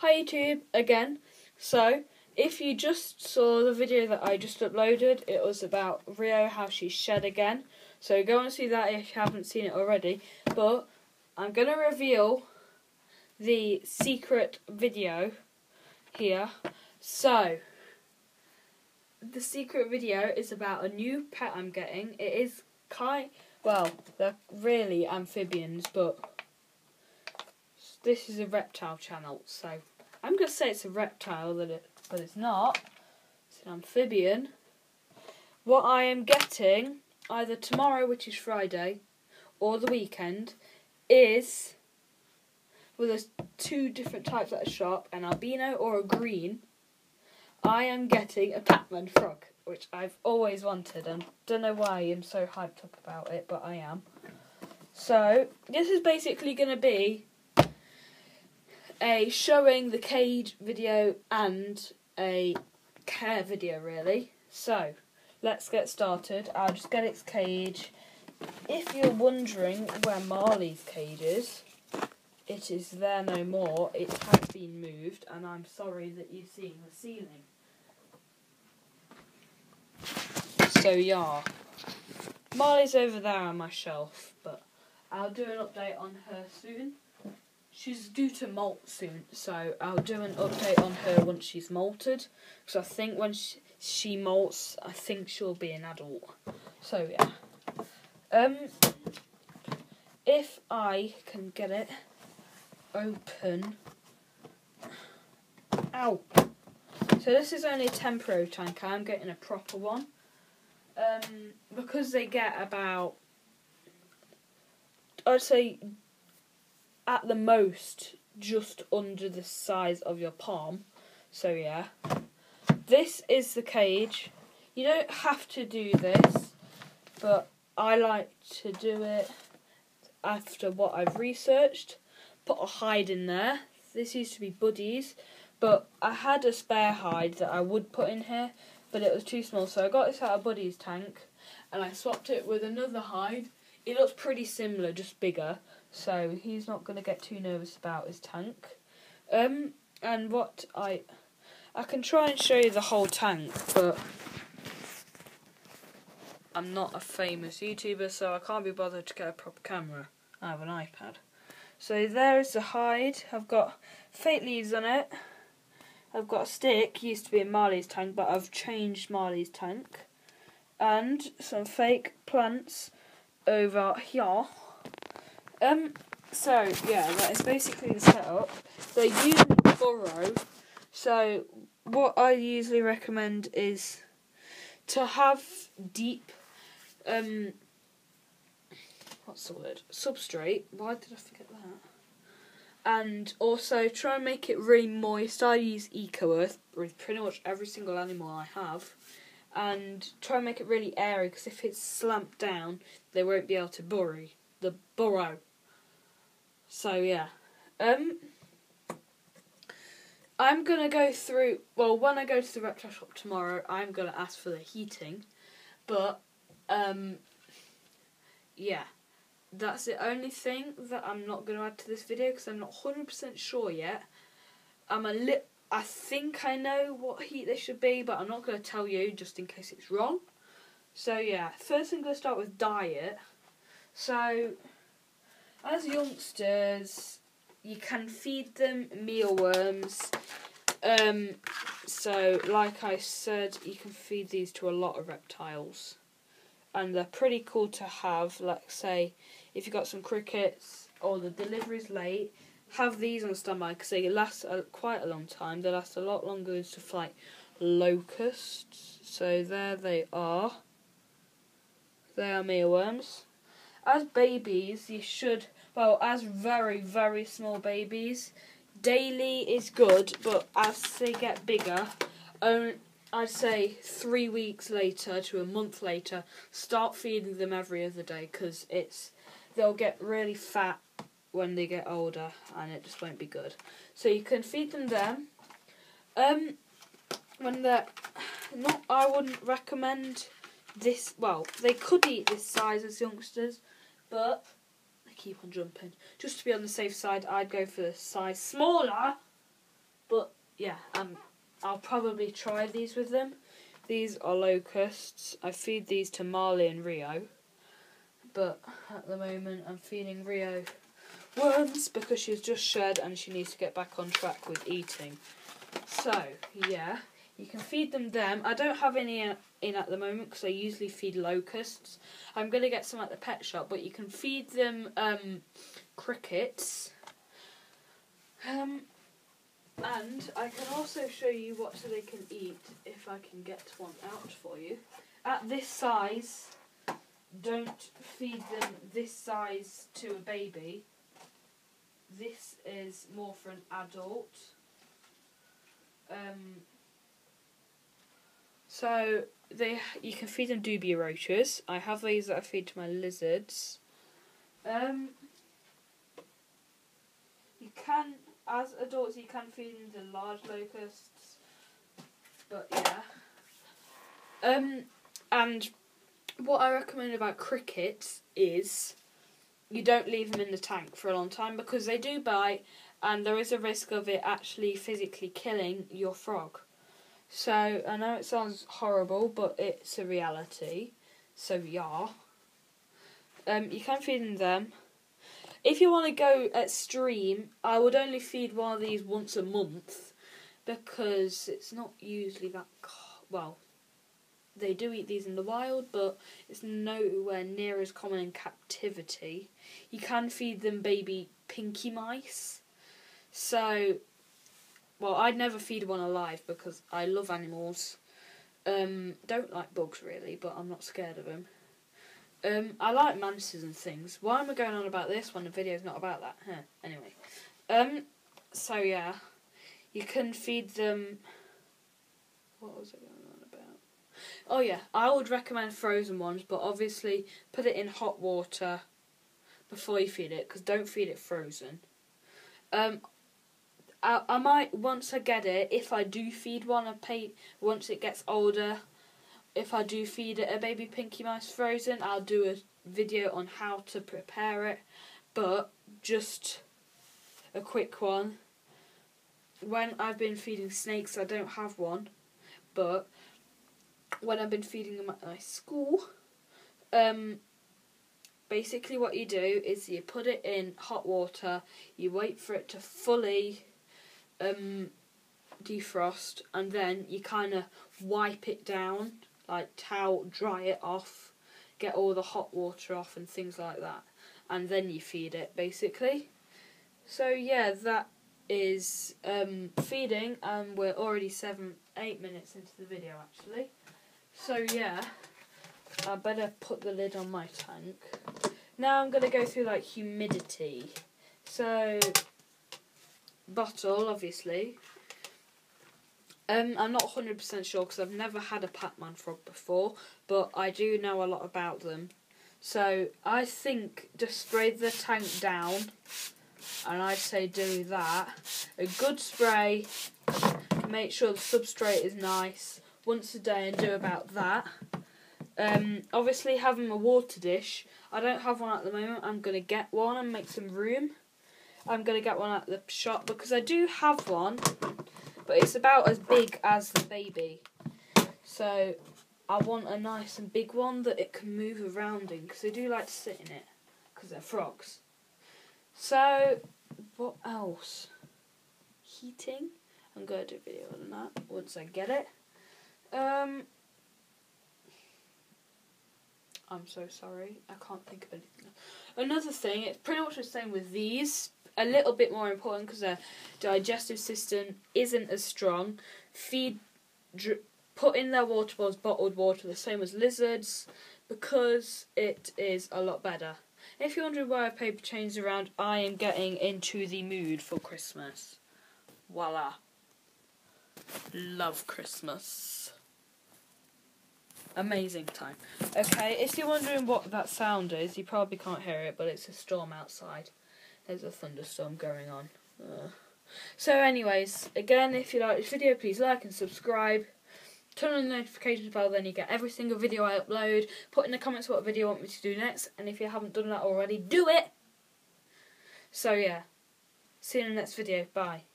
Hi YouTube again. So, if you just saw the video that I just uploaded, it was about Rio, how she shed again. So go and see that if you haven't seen it already. But I'm going to reveal the secret video here. So, the secret video is about a new pet I'm getting. It is well, they're really amphibians, but this is a reptile channel, so I'm going to say it's a reptile, but it's not. It's an amphibian. What I am getting, either tomorrow, which is Friday, or the weekend, is, well, there's two different types at a shop, an albino or a green. I am getting a Pac-Man frog, which I've always wanted, and don't know why I'm so hyped up about it, but I am. So, this is basically going to be a showing the cage video and a care video, really. So, let's get started. I'll just get its cage. If you're wondering where Marley's cage is, it is there no more. It has been moved, and I'm sorry that you're seeing the ceiling. So, yeah. Marley's over there on my shelf, but I'll do an update on her soon. She's due to molt soon, so I'll do an update on her once she's molted. Because I think when she molts, I think she'll be an adult. So, yeah. If I can get it open. Ow! So this is only a temporary tank. I'm getting a proper one. Because they get about, I'd say, at the most, just under the size of your palm. So, yeah. This is the cage. You don't have to do this, but I like to do it after what I've researched. Put a hide in there. This used to be Buddy's, but I had a spare hide that I would put in here, but it was too small, so I got this out of Buddy's tank, and I swapped it with another hide. It looks pretty similar, just bigger, so he's not going to get too nervous about his tank. And what I can try and show you the whole tank, but I'm not a famous YouTuber, so I can't be bothered to get a proper camera. I have an iPad. So there's the hide. I've got fake leaves on it. I've got a stick, used to be in Marley's tank, but I've changed Marley's tank. And some fake plants over here. So, yeah, that is basically the setup. They usually burrow. So, what I usually recommend is to have deep, what's the word? Substrate. Why did I forget that? And also try and make it really moist. I use Eco-Earth with pretty much every single animal I have. And try and make it really airy, because if it's slamped down, they won't be able to burrow. So, yeah. I'm going to go through, well, when I go to the reptile shop tomorrow, I'm going to ask for the heating. But, yeah. That's the only thing that I'm not going to add to this video, because I'm not 100% sure yet. I think I know what heat they should be, but I'm not going to tell you just in case it's wrong. So, yeah. First I'm going to start with diet. So, as youngsters, you can feed them mealworms. So, like I said, you can feed these to a lot of reptiles. And they're pretty cool to have. Like, say, if you've got some crickets or the delivery's late, have these on standby, because they last quite a long time. They last a lot longer than stuff like locusts. So there they are. They are mealworms. As babies, you should, well, as very, very small babies, daily is good, but as they get bigger, I'd say 3 weeks later to a month later, start feeding them every other day, because they'll get really fat when they get older, and it just won't be good. So you can feed them then. When they're not, I wouldn't recommend this. Well, they could eat this size as youngsters, but they keep on jumping. Just to be on the safe side, I'd go for the size smaller. yeah, I'll probably try these with them. These are locusts. I feed these to Marley and Rio, but at the moment I'm feeding Rio worms because she's just shed and she needs to get back on track with eating. So, yeah, you can feed them. I don't have any in at the moment because I usually feed locusts. I'm going to get some at the pet shop, but you can feed them crickets. And I can also show you what they can eat if I can get one out for you. At this size, don't feed them this size to a baby. This is more for an adult. So you can feed them dubia roaches. I have these that I feed to my lizards. You can, as adults, you can feed them the large locusts. But yeah. And what I recommend about crickets is you don't leave them in the tank for a long time because they do bite and there is a risk of it actually physically killing your frog. So, I know it sounds horrible, but it's a reality. So, yeah. You can feed them. If you want to go extreme, I would only feed one of these once a month because it's not usually that... Well, they do eat these in the wild, but it's nowhere near as common in captivity. You can feed them baby pinky mice. So, well, I'd never feed one alive because I love animals. Don't like bugs really, but I'm not scared of them. I like mantises and things. Why am I going on about this when the video's not about that? Anyway. So yeah, you can feed them... What was it going on about? Oh yeah, I would recommend frozen ones, but obviously put it in hot water before you feed it, because don't feed it frozen. I might, once I get it, if I do feed one, once it gets older, if I do feed it a baby pinky mouse frozen, I'll do a video on how to prepare it. But just a quick one. When I've been feeding snakes, I don't have one, but when I've been feeding them at my school, basically what you do is you put it in hot water, you wait for it to fully defrost, and then you kind of wipe it down, like towel, dry it off, get all the hot water off and things like that, and then you feed it basically. So yeah, that is feeding, and we're already 8 minutes into the video actually. So yeah, I better put the lid on my tank. Now I'm going to go through like humidity. So bottle, obviously. I'm not 100% sure because I've never had a Pac-Man frog before, but I do know a lot about them. So I think just spray the tank down, and I'd say do that. A good spray, make sure the substrate is nice once a day, and do about that. Obviously having a water dish, I don't have one at the moment. I'm going to get one and make some room. I'm going to get one at the shop because I do have one, but it's about as big as the baby. So I want a nice and big one that it can move around in because they do like to sit in it because they're frogs. So what else? Heating. I'm going to do a video on that once I get it. I'm so sorry, I can't think of anything else. Another thing, it's pretty much the same with these. A little bit more important because their digestive system isn't as strong. Put in their water bottles, bottled water, the same as lizards, because it is a lot better. If you're wondering why I paper chains around, I am getting into the mood for Christmas. Voila. Love Christmas. Amazing time. Okay, if you're wondering what that sound is, you probably can't hear it, but it's a storm outside. There's a thunderstorm going on. So anyways, again, if you like this video, please like and subscribe. Turn on the notifications bell, then you get every single video I upload. Put in the comments what video you want me to do next, and if you haven't done that already, do it! So yeah, see you in the next video. Bye.